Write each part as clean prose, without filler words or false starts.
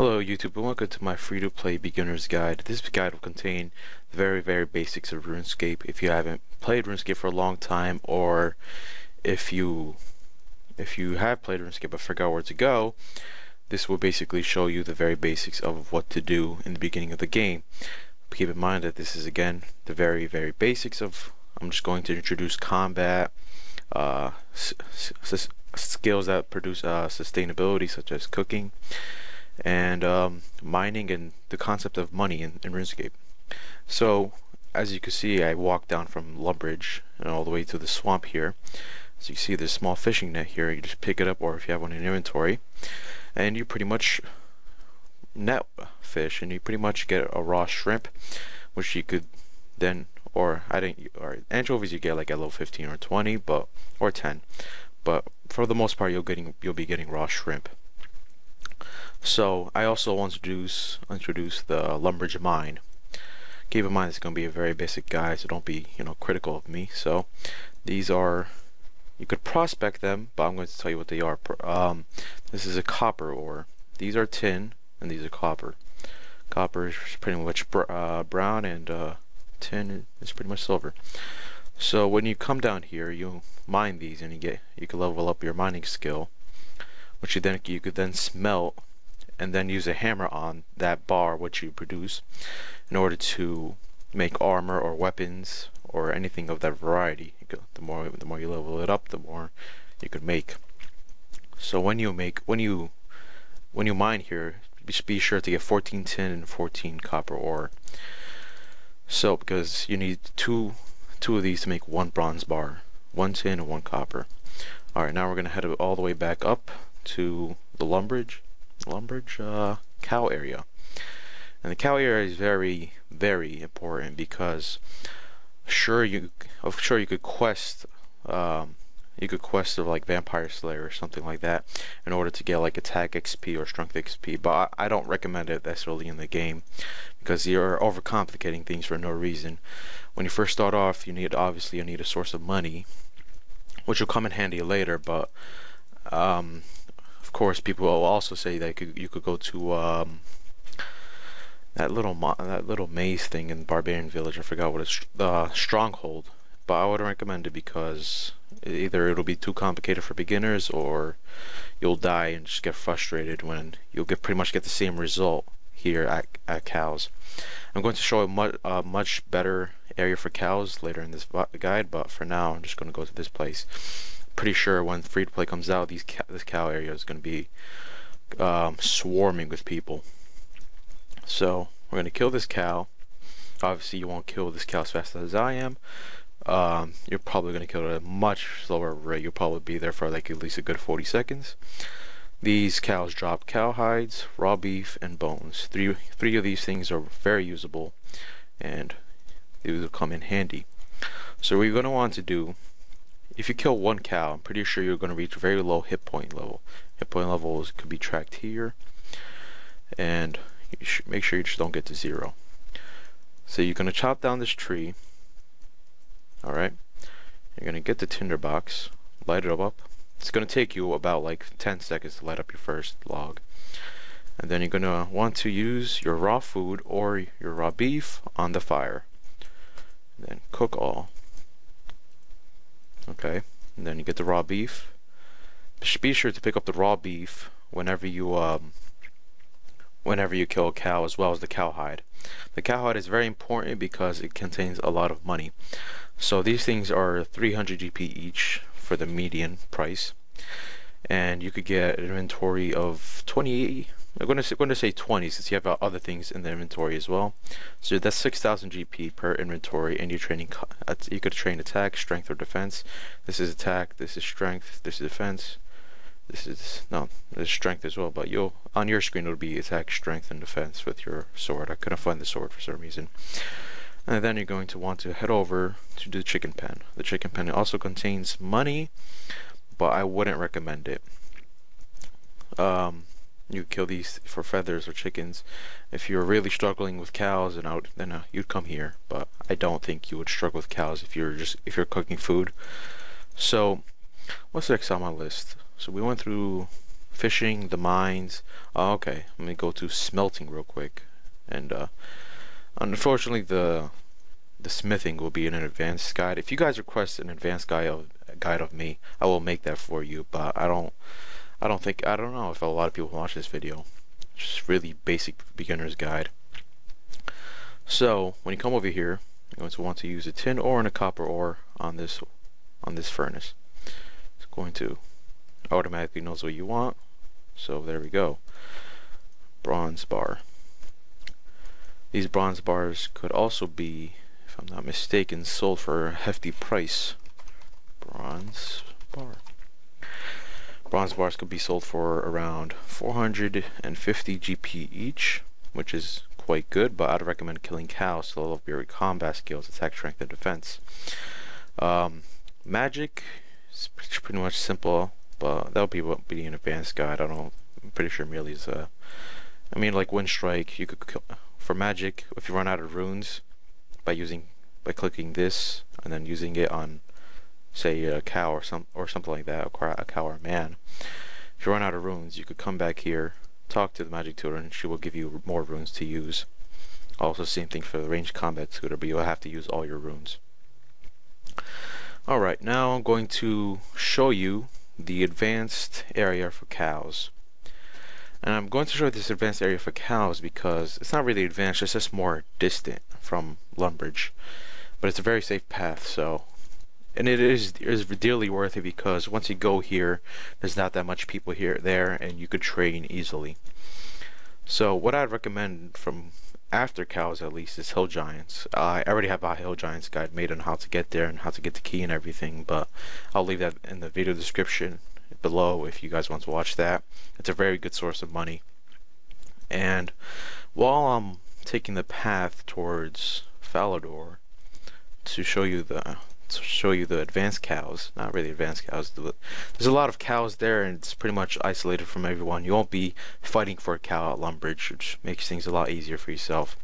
Hello YouTube, and welcome to my free-to-play beginner's guide. This guide will contain the very basics of RuneScape. If you haven't played RuneScape for a long time, or if you have played RuneScape but forgot where to go, this will basically show you the very basics of what to do in the beginning of the game. Keep in mind that this is again the very basics of. I'm just going to introduce combat, skills that produce sustainability, such as cooking, and mining, and the concept of money in RuneScape. So as you can see, I walked down from Lumbridge and all the way to the swamp here. So you see this small fishing net here. You just pick it up, or if you have one in inventory, and you pretty much net fish, and you pretty much get a raw shrimp, which you could then, or anchovies you get like at level 15 or 20, or 10, but for the most part you'll be getting raw shrimp. So I also want to introduce the Lumbridge mine. Keep in mind it's going to be a very basic guide, so don't be critical of me. So these are, you could prospect them, but I'm going to tell you what they are. This is a copper ore. These are tin, and these are copper. Copper is pretty much brown, and tin is pretty much silver. So when you come down here, you mine these, and you can level up your mining skill, which you could then smelt, and then use a hammer on that bar which you produce in order to make armor or weapons or anything of that variety. The more you level it up, the more you could make. So when you mine here, just be sure to get 14 tin and 14 copper ore. So because you need two of these to make one bronze bar, 1 tin and 1 copper. Alright, now we're gonna head all the way back up to the Lumbridge cow area. And the cow area is very important, because sure you could quest of like Vampire Slayer or something like that in order to get like attack XP or strength XP, but I don't recommend it this early in the game, because you're overcomplicating things for no reason. When you first start off, you need a source of money, which will come in handy later, but of course, people will also say that you could go to that little maze thing in Barbarian Village. I forgot what it's, Stronghold. But I wouldn't recommend it, because either it'll be too complicated for beginners, or you'll die and just get frustrated when you'll pretty much get the same result here at cows. I'm going to show a much better area for cows later in this guide, but for now I'm just going to go to this place. Pretty sure when free to play comes out, this cow area is going to be swarming with people. So we're going to kill this cow. Obviously you won't kill this cow as fast as I am. You're probably going to kill it at a much slower rate. You'll probably be there for like at least a good 40 seconds. These cows drop cow hides, raw beef, and bones. Three of these things are very usable, and they will come in handy. So what you're going to want to do, if you kill one cow, I'm pretty sure you're going to reach a very low hit point level. Hit point levels could be tracked here, and you should make sure you just don't get to 0. So you're going to chop down this tree. Alright, you're going to get the tinderbox, light it up. It's going to take you about like 10 seconds to light up your first log. And then you're going to want to use your raw food or your raw beef on the fire. And then cook all. Okay, and then you get the raw beef. Just be sure to pick up the raw beef whenever you kill a cow, as well as the cowhide. The cowhide is very important because it contains a lot of money. So these things are 300 GP each for the median price, and you could get an inventory of 20. I'm going to say 20, since you have other things in the inventory as well. So that's 6,000 GP per inventory, and you could train attack, strength, or defense. This is attack, this is strength, this is defense. There's strength as well, but on your screen it'll be attack, strength, and defense with your sword. I couldn't find the sword for some reason. And then you're going to want to head over to the chicken pen. The chicken pen also contains money, but I wouldn't recommend it. You kill these for feathers or chickens. If you're really struggling with cows, then you'd come here. But I don't think you would struggle with cows if you're cooking food. So what's next on my list? So we went through fishing, the mines. Okay, let me go to smelting real quick. And unfortunately, the smithing will be in an advanced guide. If you guys request an advanced guide of me, I will make that for you. But I don't know if a lot of people watch this video. Just really basic beginner's guide. So when you come over here, you're going to want to use a tin ore and a copper ore on this furnace. It's going to automatically knows what you want. So there we go. Bronze bar. These bronze bars could also be, if I'm not mistaken, sold for a hefty price. Bronze bar. Bronze bars could be sold for around 450 GP each, which is quite good, but I'd recommend killing cows to level up your combat skills, attack, strength, and defense. Magic is pretty much simple, but that'll be an advanced guide. I'm pretty sure Mealy's I mean, like Wind Strike, you could kill, for magic, if you run out of runes by clicking this and then using it on, say, a cow or something like that, a cow or a man. If you run out of runes, you could come back here, talk to the magic tutor, and she will give you more runes to use. Also, same thing for the ranged combat tutor, but you'll have to use all your runes. Alright, now I'm going to show you the advanced area for cows. And I'm going to show you this advanced area for cows because it's not really advanced, it's just more distant from Lumbridge. But it's a very safe path, so... And it is dearly worth it because once you go here, there's not that much people there, and you could train easily. So what I'd recommend from after cows at least is hill giants. I already have a hill giants guide made on how to get there and how to get the key and everything, but I'll leave that in the video description below if you guys want to watch that. It's a very good source of money. And while I'm taking the path towards Falador to show you the advanced cows, not really advanced cows, there's a lot of cows there and it's pretty much isolated from everyone. You won't be fighting for a cow at Lumbridge, which makes things a lot easier for yourself.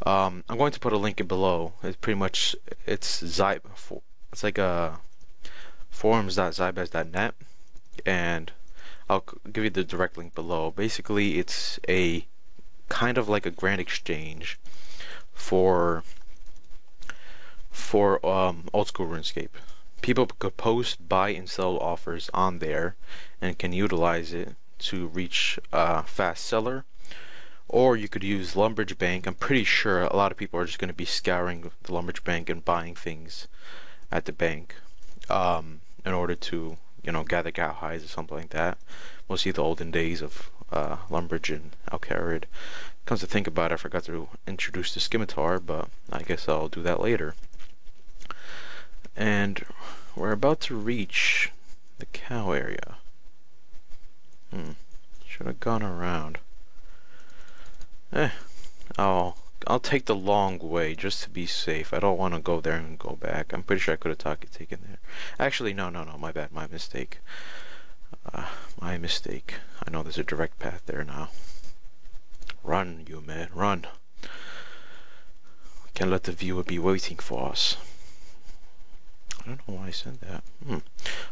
I'm going to put a link below. It's pretty much, it's like a forums.zybez.net, and I'll give you the direct link below. Basically, it's a kind of like a grand exchange for old school RuneScape. People could post buy and sell offers on there and can utilize it to reach a fast seller, or you could use Lumbridge Bank. I'm pretty sure a lot of people are just going to be scouring the Lumbridge Bank and buying things at the bank in order to, you know, gather cow hides or something like that. We'll see the olden days of Lumbridge and Alcarid. Comes to think about it, I forgot to introduce the scimitar, but I guess I'll do that later. And we're about to reach the cow area. Should have gone around. I'll take the long way just to be safe. I don't want to go there and go back. I'm pretty sure I could have taken there. Actually, no, my bad, my mistake. My mistake. I know there's a direct path there now. Run, you man, run. Can't let the viewer be waiting for us. I don't know why I said that.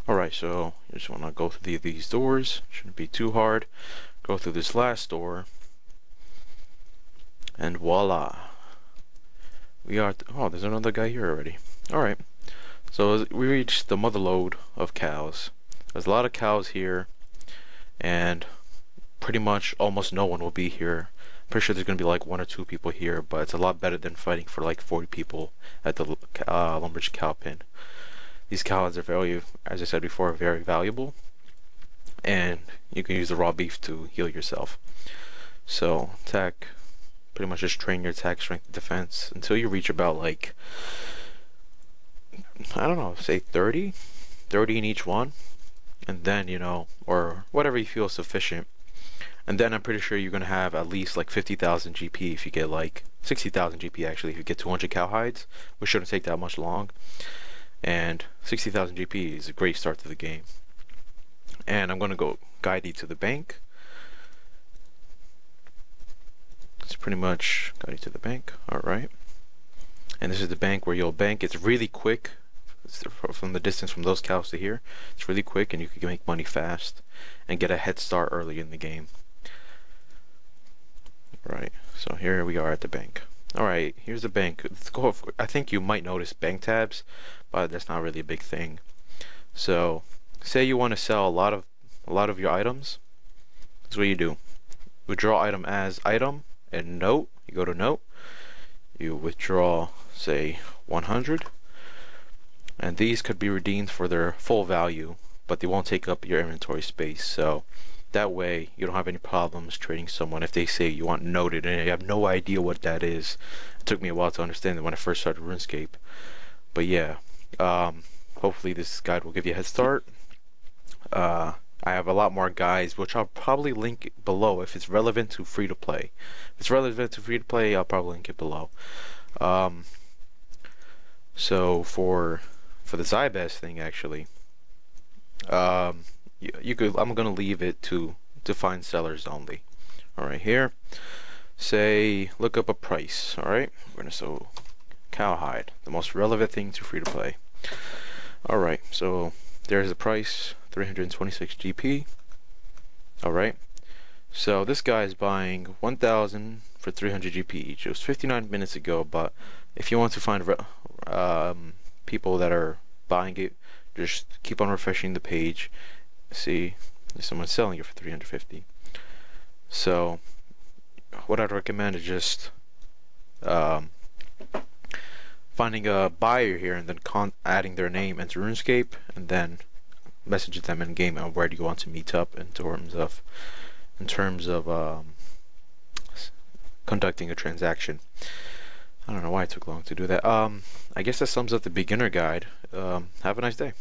Alright, so you just want to go through these doors. Shouldn't be too hard. Go through this last door. And voila. We are... oh, there's another guy here already. Alright. So we reached the mother lode of cows. There's a lot of cows here. And pretty much almost no one will be here. I'm pretty sure there's going to be like 1 or 2 people here. But it's a lot better than fighting for like 40 people at the Lumbridge cow pen. These cows are very, as I said before, very valuable, and you can use the raw beef to heal yourself. So attack, pretty much just train your attack, strength, and defense until you reach about like, I don't know, say 30 in each one, and then, you know, or whatever you feel sufficient. And then I'm pretty sure you're gonna have at least like 50,000 GP if you get like 60,000 GP actually if you get 200 cow hides, which shouldn't take that much long. And 60,000 GP is a great start to the game. And I'm going to go guide you to the bank. It's pretty much guide you to the bank. Alright. And this is the bank where you'll bank. It's really quick. from the distance from those cows to here. It's really quick, and you can make money fast and get a head start early in the game. Right, so here we are at the bank. Alright, here's the bank. Let's go. I think you might notice bank tabs, but that's not really a big thing. So, say you want to sell a lot of your items. That's what you do. Withdraw item as item, and note. You go to note. You withdraw, say, 100, and these could be redeemed for their full value, but they won't take up your inventory space. So that way you don't have any problems trading someone if they say you want noted and you have no idea what that is. It took me a while to understand it when I first started RuneScape. But yeah, hopefully this guide will give you a head start. I have a lot more guides, which I'll probably link below if it's relevant to free to play. If it's relevant to free to play, I'll probably link it below. So for the Zybest thing, actually, you could. I'm gonna leave it to find sellers only. All right, here, say look up a price. All right, we're gonna so cowhide, the most relevant thing to free to play. All right, so there's the price, 326 GP. All right, so this guy is buying 1,000 for 300 GP each. It was 59 minutes ago, but if you want to find people that are buying it, just keep on refreshing the page. See, there's someone selling it for 350. So what I'd recommend is just finding a buyer here and then adding their name into RuneScape, and then message them in game on where do you want to meet up in terms of conducting a transaction. I don't know why it took long to do that. I guess that sums up the beginner guide. Have a nice day.